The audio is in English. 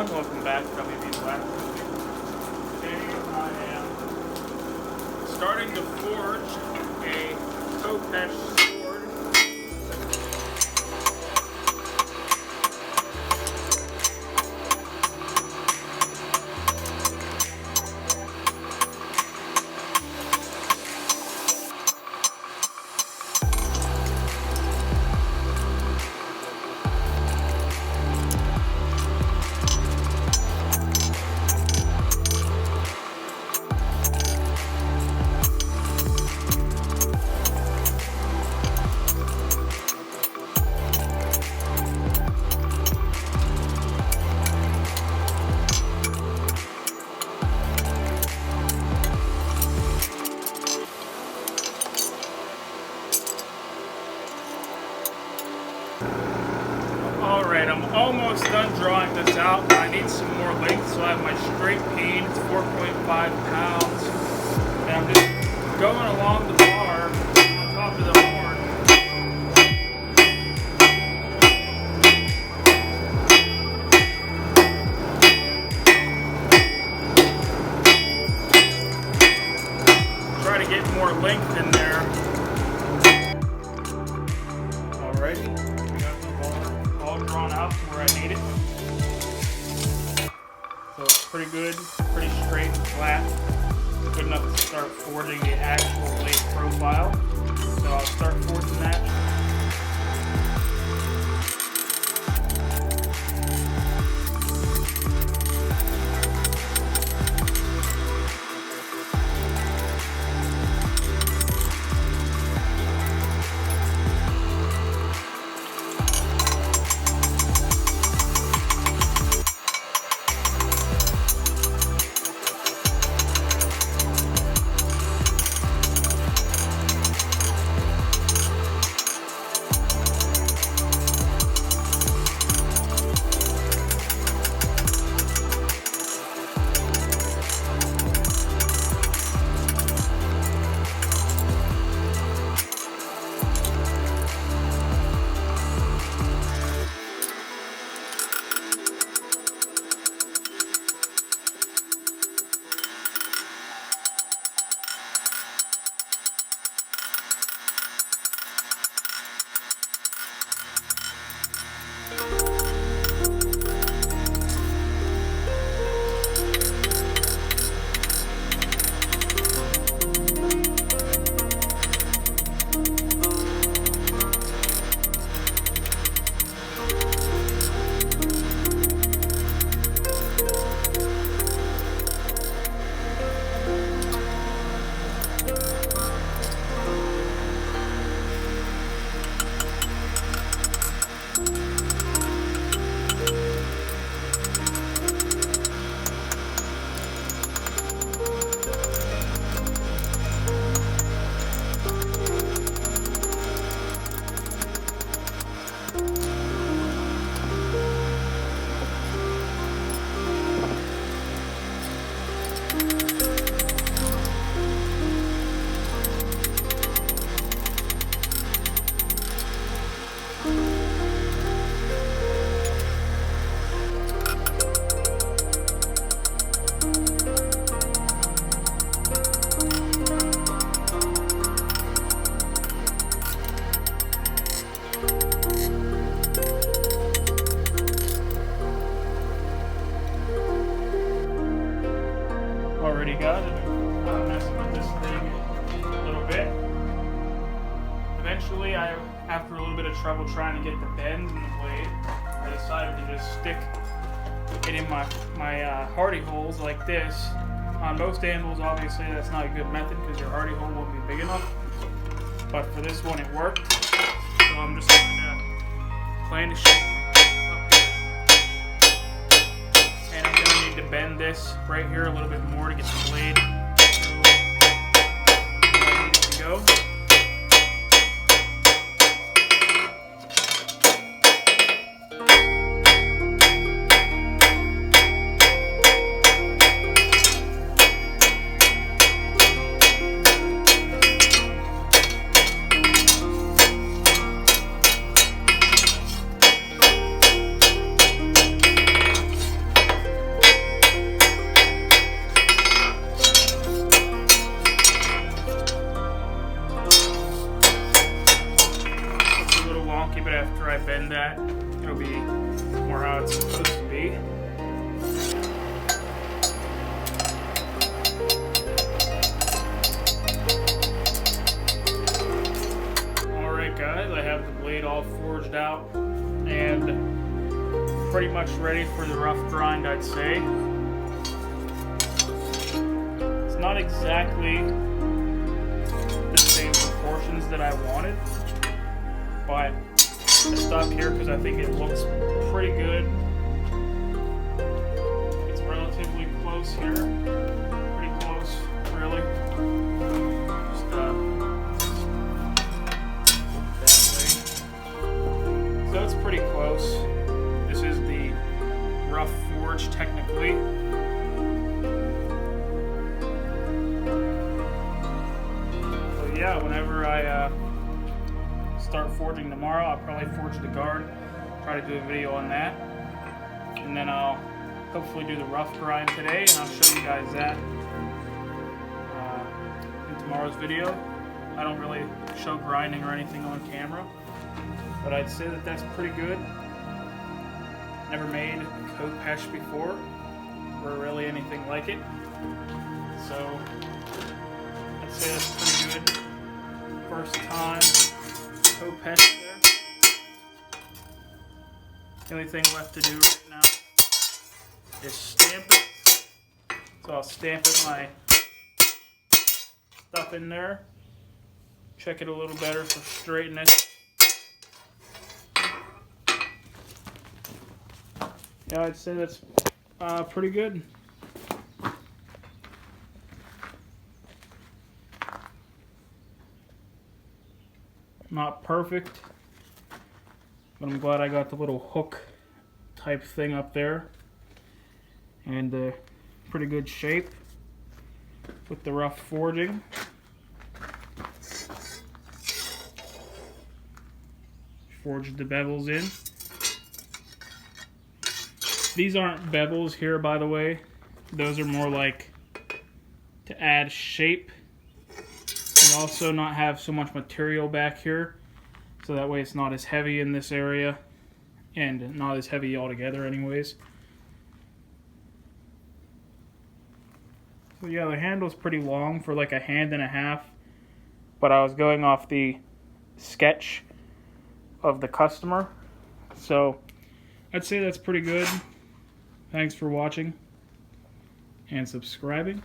everyone, welcome back to WB Blacksmith. Today I am starting to forge a Khopesh sword. Alright, I'm almost done drawing this out, but I need some more length, so I have my straight peen, it's 4.5 pounds, and I'm just going along the bar on top of the horn. Try to get more length in there. Alrighty. All drawn out to where I need it. So it's pretty good, pretty straight and flat. Good enough to start forging the actual blade profile. So I'll start forging that. Already got it. I'm messing with this thing a little bit. Eventually, after a little bit of trouble trying to get the bends in the blade, I decided to just stick it in my hardy holes like this. On most anvils, obviously, that's not a good method because your hardy hole won't be big enough. But for this one, it worked. So I'm just going to plan the shape. To bend this right here a little bit more to get the blade ready to go. all forged out and pretty much ready for the rough grind, I'd say. It's not exactly the same proportions that I wanted, but I stopped here because I think it looks pretty good. It's relatively close here. Pretty close, really. Just that way. So it's pretty close. This is the rough forge, technically. So yeah, whenever I start forging tomorrow, I'll probably forge the guard, try to do a video on that, and then I'll hopefully do the rough grind today, and I'll show you guys that in tomorrow's video. I don't really show grinding or anything on camera, but I'd say that that's pretty good. Never made Khopesh before, or really anything like it, so I'd say that's pretty good. First time Khopesh there. The only thing left to do right now is stamp it. So I'll stamp it, my stuff in there. Check it a little better for straightness. Yeah, I'd say that's pretty good. Not perfect, but I'm glad I got the little hook type thing up there, and pretty good shape with the rough forging. Forged the bevels in. These aren't bevels here, by the way. Those are more like to add shape. And also not have so much material back here, so that way it's not as heavy in this area, and not as heavy altogether anyways. So yeah, the handle's pretty long for like a hand and a half, but I was going off the sketch of the customer, so I'd say that's pretty good. Thanks for watching and subscribing.